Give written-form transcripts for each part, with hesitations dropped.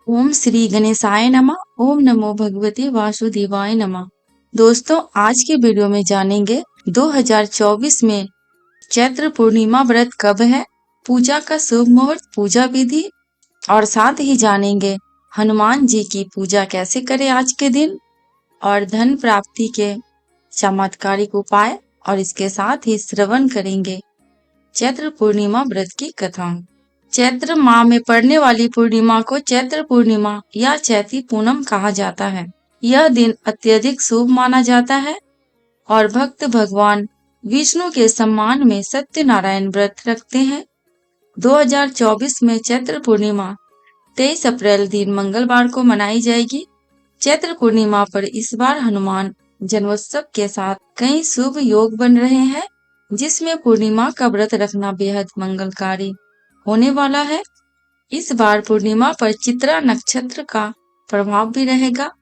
ओम श्री गणेशाय नमः। ओम नमो भगवते वासुदेवाय नमः। दोस्तों, आज के वीडियो में जानेंगे 2024 में चैत्र पूर्णिमा व्रत कब है, पूजा का शुभ मुहूर्त, पूजा विधि और साथ ही जानेंगे हनुमान जी की पूजा कैसे करें आज के दिन और धन प्राप्ति के चमत्कारिक उपाय, और इसके साथ ही श्रवण करेंगे चैत्र पूर्णिमा व्रत की कथा। चैत्र माह में पड़ने वाली पूर्णिमा को चैत्र पूर्णिमा या चैती पूनम कहा जाता है। यह दिन अत्यधिक शुभ माना जाता है और भक्त भगवान विष्णु के सम्मान में सत्यनारायण व्रत रखते हैं। 2024 में चैत्र पूर्णिमा 23 अप्रैल दिन मंगलवार को मनाई जाएगी। चैत्र पूर्णिमा पर इस बार हनुमान जन्मोत्सव के साथ कई शुभ योग बन रहे हैं, जिसमें पूर्णिमा का व्रत रखना बेहद मंगलकारी होने वाला है। इस बार पूर्णिमा पर चित्रा नक्षत्र का प्रभाव भी रहेगा।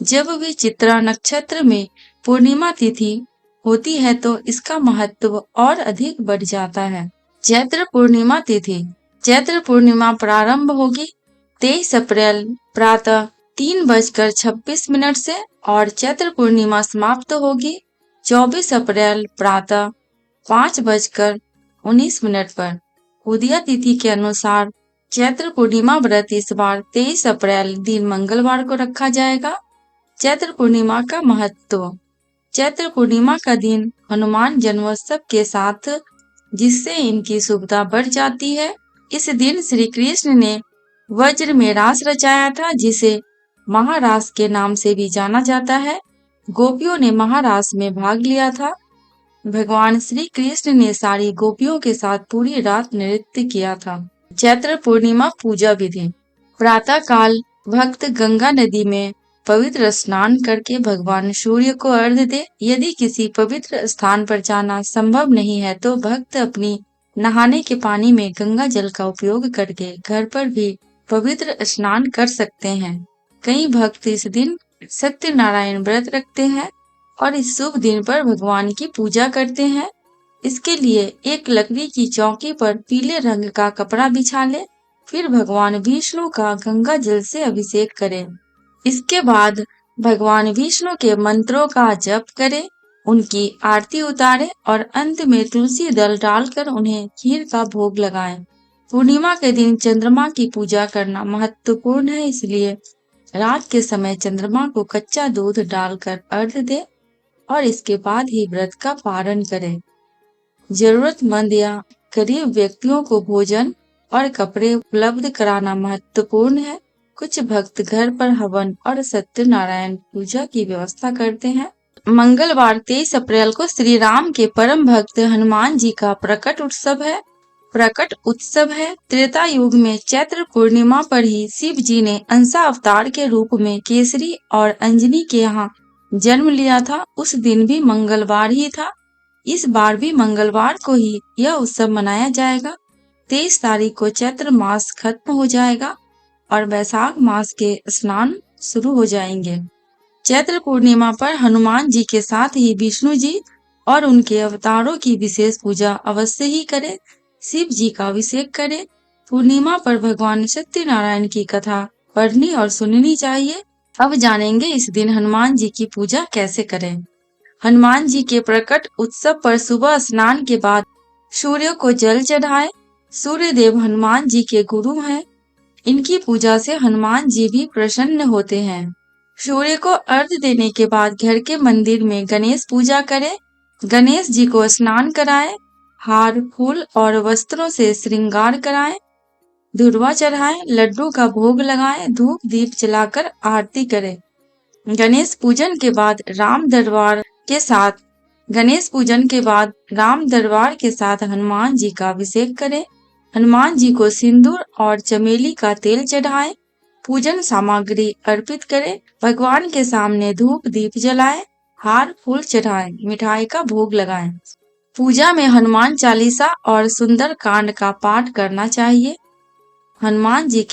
जब भी चित्रा नक्षत्र में पूर्णिमा तिथि होती है तो इसका महत्व और अधिक बढ़ जाता है। चैत्र पूर्णिमा तिथि। चैत्र पूर्णिमा प्रारंभ होगी 23 अप्रैल प्रातः 3:26 से और चैत्र पूर्णिमा समाप्त होगी 24 अप्रैल प्रातः 5:19 पर। उदया तिथि के अनुसार चैत्र पूर्णिमा व्रत इस बार 23 अप्रैल दिन मंगलवार को रखा जाएगा। चैत्र पूर्णिमा का महत्व। चैत्र पूर्णिमा का दिन हनुमान जन्मोत्सव के साथ, जिससे इनकी शुभता बढ़ जाती है। इस दिन श्री कृष्ण ने वज्र में रास रचाया था, जिसे महारास के नाम से भी जाना जाता है। गोपियों ने महारास में भाग लिया था। भगवान श्री कृष्ण ने सारी गोपियों के साथ पूरी रात नृत्य किया था। चैत्र पूर्णिमा पूजा विधि। प्रातः काल भक्त गंगा नदी में पवित्र स्नान करके भगवान सूर्य को अर्घ्य दे। यदि किसी पवित्र स्थान पर जाना संभव नहीं है तो भक्त अपनी नहाने के पानी में गंगा जल का उपयोग करके घर पर भी पवित्र स्नान कर सकते हैं। कई भक्त इस दिन सत्यनारायण व्रत रखते हैं और इस शुभ दिन पर भगवान की पूजा करते हैं। इसके लिए एक लकड़ी की चौकी पर पीले रंग का कपड़ा बिछा ले, फिर भगवान विष्णु का गंगा जल से अभिषेक करें। इसके बाद भगवान विष्णु के मंत्रों का जप करें, उनकी आरती उतारें और अंत में तुलसी दल डालकर उन्हें खीर का भोग लगाएं। पूर्णिमा के दिन चंद्रमा की पूजा करना महत्वपूर्ण है, इसलिए रात के समय चंद्रमा को कच्चा दूध डालकर अर्घ्य दे और इसके बाद ही व्रत का पारण करें। जरूरतमंद या गरीब व्यक्तियों को भोजन और कपड़े उपलब्ध कराना महत्वपूर्ण है। कुछ भक्त घर पर हवन और सत्यनारायण पूजा की व्यवस्था करते हैं। मंगलवार 23 अप्रैल को श्री राम के परम भक्त हनुमान जी का प्रकट उत्सव है। त्रेता युग में चैत्र पूर्णिमा पर ही शिव जी ने अंशा अवतार के रूप में केसरी और अंजनी के यहाँ जन्म लिया था। उस दिन भी मंगलवार ही था। इस बार भी मंगलवार को ही यह उत्सव मनाया जाएगा। 23 तारीख को चैत्र मास खत्म हो जाएगा और वैशाख मास के स्नान शुरू हो जाएंगे। चैत्र पूर्णिमा पर हनुमान जी के साथ ही विष्णु जी और उनके अवतारों की विशेष पूजा अवश्य ही करें। शिव जी का अभिषेक करें। पूर्णिमा पर भगवान सत्यनारायण की कथा पढ़नी और सुननी चाहिए। अब जानेंगे इस दिन हनुमान जी की पूजा कैसे करें। हनुमान जी के प्रकट उत्सव पर सुबह स्नान के बाद सूर्य को जल चढ़ाएं। सूर्य देव हनुमान जी के गुरु हैं। इनकी पूजा से हनुमान जी भी प्रसन्न होते हैं। सूर्य को अर्घ्य देने के बाद घर के मंदिर में गणेश पूजा करें। गणेश जी को स्नान कराएं, हार फूल और वस्त्रों से श्रृंगार कराएं, धूर्वा चढ़ाएं, लड्डू का भोग लगाएं, धूप दीप जलाकर आरती करें। गणेश पूजन के बाद राम दरबार के साथ हनुमान जी का अभिषेक करें। हनुमान जी को सिंदूर और चमेली का तेल चढ़ाएं। पूजन सामग्री अर्पित करें। भगवान के सामने धूप दीप जलाएं, हार फूल चढ़ाएं, मिठाई का भोग लगाएं। पूजा में हनुमान चालीसा और सुंदर कांड का पाठ करना चाहिए। हनुमान जी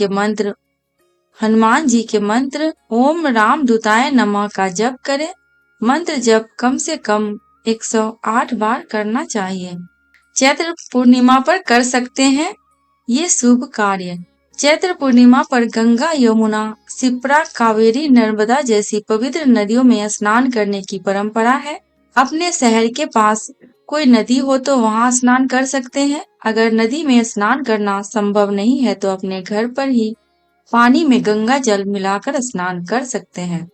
के मंत्र ओम राम दूताय नमः का जप करें। मंत्र जप कम से कम 108 बार करना चाहिए। चैत्र पूर्णिमा पर कर सकते हैं ये शुभ कार्य। चैत्र पूर्णिमा पर गंगा, यमुना, शिप्रा, कावेरी, नर्मदा जैसी पवित्र नदियों में स्नान करने की परंपरा है। अपने शहर के पास कोई नदी हो तो वहां स्नान कर सकते हैं। अगर नदी में स्नान करना संभव नहीं है तो अपने घर पर ही पानी में गंगा जल मिलाकर स्नान कर सकते हैं।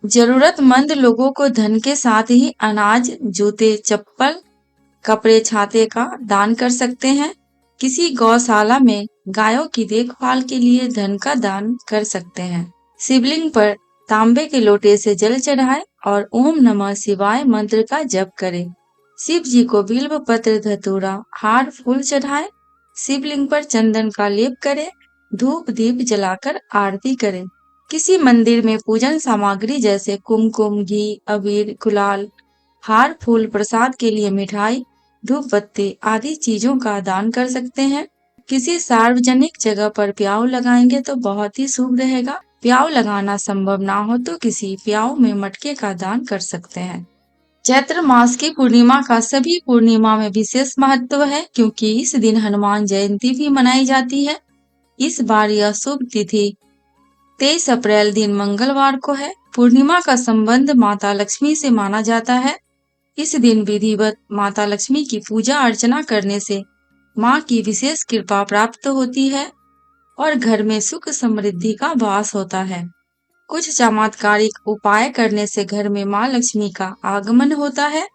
जरूरतमंद लोगों को धन के साथ ही अनाज, जूते, चप्पल, कपड़े, छाते का दान कर सकते हैं। किसी गौशाला में गायों की देखभाल के लिए धन का दान कर सकते हैं। शिवलिंग पर तांबे के लोटे से जल चढ़ाएं और ओम नमः शिवाय मंत्र का जप करें। शिव जी को बिल्व पत्र, धतूरा, हार, फूल चढ़ाएं। शिवलिंग पर चंदन का लेप करें। धूप दीप जलाकर आरती करें। किसी मंदिर में पूजन सामग्री जैसे कुमकुम, घी, अबीर, गुलाल, हार, फूल, प्रसाद के लिए मिठाई, धूप बत्ती आदि चीजों का दान कर सकते हैं। किसी सार्वजनिक जगह पर प्याऊ लगाएंगे तो बहुत ही शुभ रहेगा। प्याऊ लगाना संभव ना हो तो किसी प्याऊ में मटके का दान कर सकते हैं। चैत्र मास की पूर्णिमा का सभी पूर्णिमा में विशेष महत्व है क्योंकि इस दिन हनुमान जयंती भी मनाई जाती है। इस बार यह शुभ तिथि 23 अप्रैल दिन मंगलवार को है। पूर्णिमा का संबंध माता लक्ष्मी से माना जाता है। इस दिन विधिवत माता लक्ष्मी की पूजा अर्चना करने से माँ की विशेष कृपा प्राप्त होती है और घर में सुख समृद्धि का वास होता है। कुछ चमत्कारिक उपाय करने से घर में माँ लक्ष्मी का आगमन होता है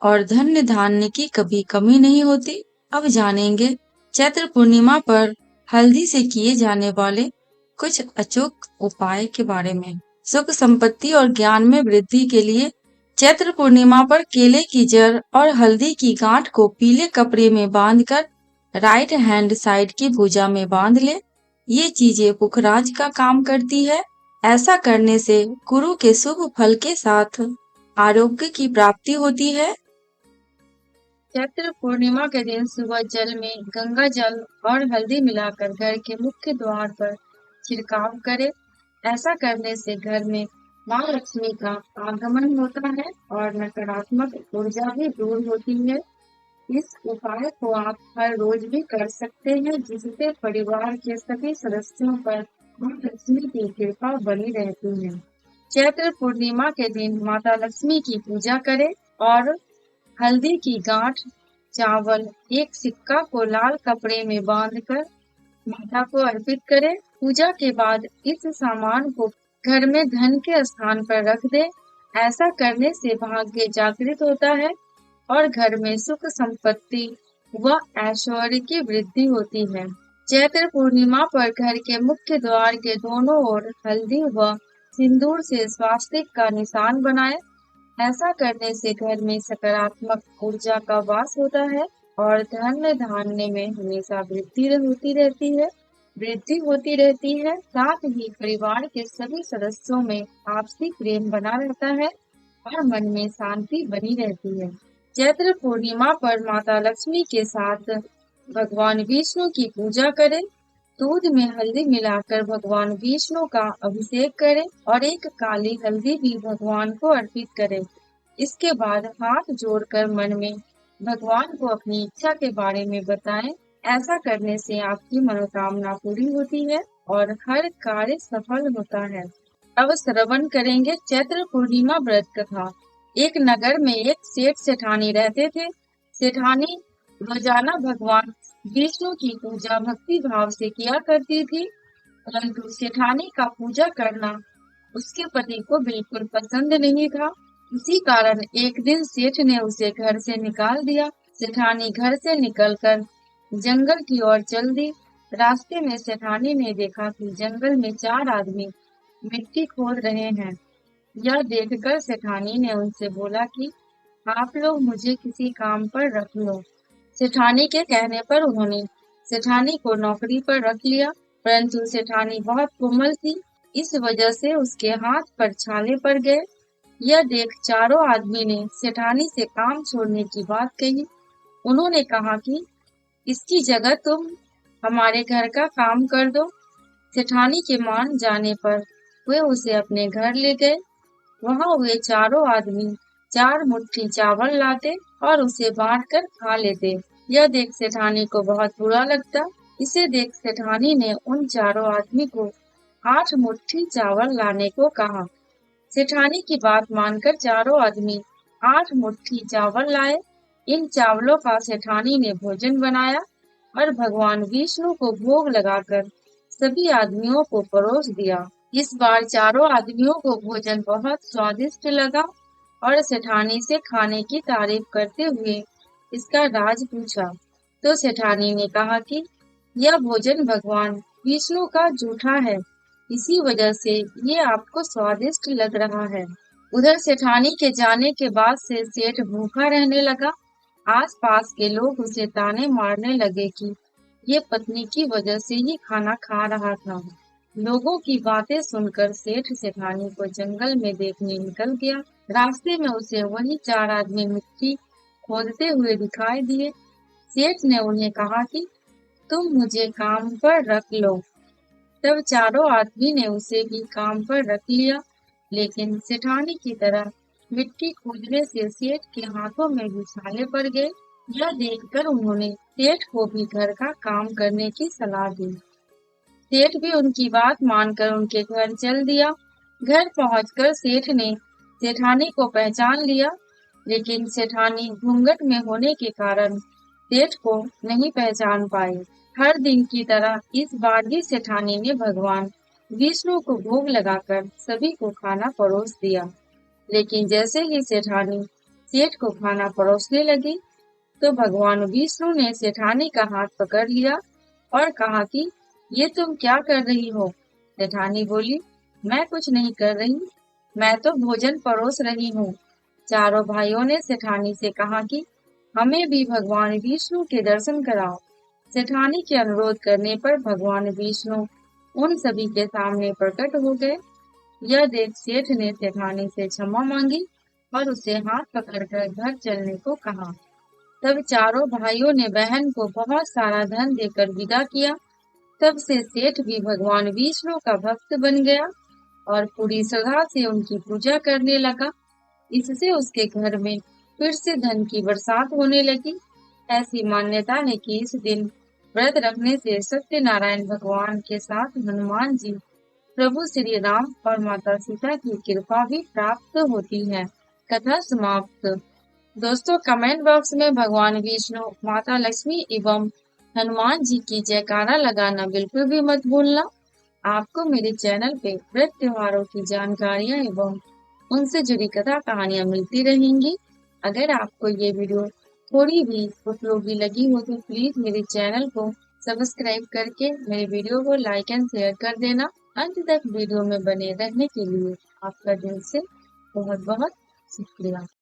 और धन्य धान्य की कभी कमी नहीं होती। अब जानेंगे चैत्र पूर्णिमा पर हल्दी से किए जाने वाले कुछ अचूक उपाय के बारे में। सुख संपत्ति और ज्ञान में वृद्धि के लिए चैत्र पूर्णिमा पर केले की जड़ और हल्दी की गांठ को पीले कपड़े में बांधकर राइट हैंड साइड की भुजा में बांध ले। ये चीजें पुखराज का काम करती है। ऐसा करने से गुरु के शुभ फल के साथ आरोग्य की प्राप्ति होती है। चैत्र पूर्णिमा के दिन सुबह जल में गंगा जल और हल्दी मिलाकर घर के मुख्य द्वार पर छिड़काव करें। ऐसा करने से घर में माँ लक्ष्मी का आगमन होता है और नकारात्मक ऊर्जा भी दूर होती है। इस उपाय को आप हर रोज भी कर सकते हैं जिससे परिवार के सभी सदस्यों पर माँ लक्ष्मी की कृपा बनी रहती है। चैत्र पूर्णिमा के दिन माता लक्ष्मी की पूजा करें और हल्दी की गांठ, चावल, एक सिक्का को लाल कपड़े में बांधकर माता को अर्पित करें। पूजा के बाद इस सामान को घर में धन के स्थान पर रख दे। ऐसा करने से भाग्य जागृत होता है और घर में सुख संपत्ति व ऐश्वर्य की वृद्धि होती है। चैत्र पूर्णिमा पर घर के मुख्य द्वार के दोनों ओर हल्दी व सिंदूर से स्वास्तिक का निशान बनाएं। ऐसा करने से घर में सकारात्मक ऊर्जा का वास होता है और धन धान्य में हमेशा वृद्धि होती रहती है। साथ ही परिवार के सभी सदस्यों में आपसी प्रेम बना रहता है और मन में शांति बनी रहती है। चैत्र पूर्णिमा पर माता लक्ष्मी के साथ भगवान विष्णु की पूजा करें। दूध में हल्दी मिलाकर भगवान विष्णु का अभिषेक करें और एक काली हल्दी भी भगवान को अर्पित करें। इसके बाद हाथ जोड़कर मन में भगवान को अपनी इच्छा के बारे में बताएं। ऐसा करने से आपकी मनोकामना पूरी होती है और हर कार्य सफल होता है। अब श्रवण करेंगे चैत्र पूर्णिमा व्रत कथा। एक नगर में एक सेठ सेठानी रहते थे। सेठानी रोजाना भगवान विष्णु की पूजा भक्ति भाव से किया करती थी, परंतु सेठानी का पूजा करना उसके पति को बिल्कुल पसंद नहीं था। इसी कारण एक दिन सेठ ने उसे घर से निकाल दिया। सेठानी घर से निकलकर जंगल की ओर चल दी। रास्ते में सेठानी ने देखा कि जंगल में 4 आदमी मिट्टी खोद रहे हैं। यह देखकर सेठानी ने उनसे बोला कि आप लोग मुझे किसी काम पर रख लो। सेठानी के कहने पर उन्होंने सेठानी को नौकरी पर रख लिया, परंतु सेठानी बहुत कोमल थी, इस वजह से उसके हाथ पर छाले पड़ गए। यह देख चारों आदमी ने सेठानी से काम छोड़ने की बात कही। उन्होंने कहा कि इसकी जगह तुम हमारे घर का काम कर दो। सेठानी के मान जाने पर वे उसे अपने घर ले गए। वहां वे चारों आदमी 4 मुट्ठी चावल लाते और उसे बांट कर खा लेते। यह देख सेठानी को बहुत बुरा लगता। इसे देख सेठानी ने उन चारों आदमी को 8 मुट्ठी चावल लाने को कहा। सेठानी की बात मानकर चारों आदमी 8 मुट्ठी चावल लाए। इन चावलों का सेठानी ने भोजन बनाया और भगवान विष्णु को भोग लगाकर सभी आदमियों को परोस दिया। इस बार चारों आदमियों को भोजन बहुत स्वादिष्ट लगा और सेठानी से खाने की तारीफ करते हुए इसका राज पूछा। तो सेठानी ने कहा कि यह भोजन भगवान विष्णु का जूठा है, इसी वजह से ये आपको स्वादिष्ट लग रहा है। उधर सेठानी के जाने के बाद से सेठ भूखा रहने लगा। आसपास के लोग उसे ताने मारने लगे कि ये पत्नी की वजह से ही खाना खा रहा था। लोगों की बातें सुनकर सेठ सेठानी को जंगल में देखने निकल गया। रास्ते में उसे वही 4 आदमी मिट्टी खोदते हुए दिखाई दिए। सेठ ने उन्हें कहा कि तुम मुझे काम पर रख लो। तब चारों आदमी ने उसे भी काम पर रख लिया, लेकिन सेठानी की तरह मिट्टी खोदने से सेठ के हाथों में भी छाले पड़ गए। यह देखकर उन्होंने सेठ को भी घर का काम करने की सलाह दी। सेठ भी उनकी बात मानकर उनके घर चल दिया। घर पहुंचकर सेठ ने सेठानी को पहचान लिया, लेकिन सेठानी घूंघट में होने के कारण सेठ को नहीं पहचान पाए। हर दिन की तरह इस बार भी सेठानी ने भगवान विष्णु को भोग लगाकर सभी को खाना परोस दिया। लेकिन जैसे ही सेठानी सेठ को खाना परोसने लगी, तो भगवान विष्णु ने सेठानी का हाथ पकड़ लिया और कहा कि ये तुम क्या कर रही हो? सेठानी बोली, मैं कुछ नहीं कर रही, मैं तो भोजन परोस रही हूँ। चारों भाइयों ने सेठानी से कहा कि हमें भी भगवान विष्णु के दर्शन कराओ। सेठानी के अनुरोध करने पर भगवान विष्णु उन सभी के सामने प्रकट हो गए। यह देख सेठ ने सेठानी से क्षमा मांगी और उसे हाथ पकड़कर घर चलने को कहा। तब चारों भाइयों ने बहन को बहुत सारा धन देकर विदा किया। तब से सेठ भी भगवान विष्णु का भक्त बन गया और पूरी श्रद्धा से उनकी पूजा करने लगा। इससे उसके घर में फिर से धन की बरसात होने लगी। ऐसी मान्यता है कि इस दिन व्रत रखने से सत्यनारायण भगवान के साथ हनुमान जी, प्रभु श्री राम और माता सीता की कृपा भी प्राप्त होती है। कथा समाप्त। दोस्तों, कमेंट बॉक्स में भगवान विष्णु, माता लक्ष्मी एवं हनुमान जी की जयकारा लगाना बिल्कुल भी मत भूलना। आपको मेरे चैनल पे व्रत त्योहारों की जानकारियाँ एवं उनसे जुड़ी कथा कहानियाँ मिलती रहेंगी। अगर आपको ये वीडियो थोड़ी भी उपयोगी लगी हो तो प्लीज मेरे चैनल को सब्सक्राइब करके मेरे वीडियो को लाइक एंड शेयर कर देना। अंत तक वीडियो में बने रहने के लिए आपका दिल से बहुत बहुत शुक्रिया।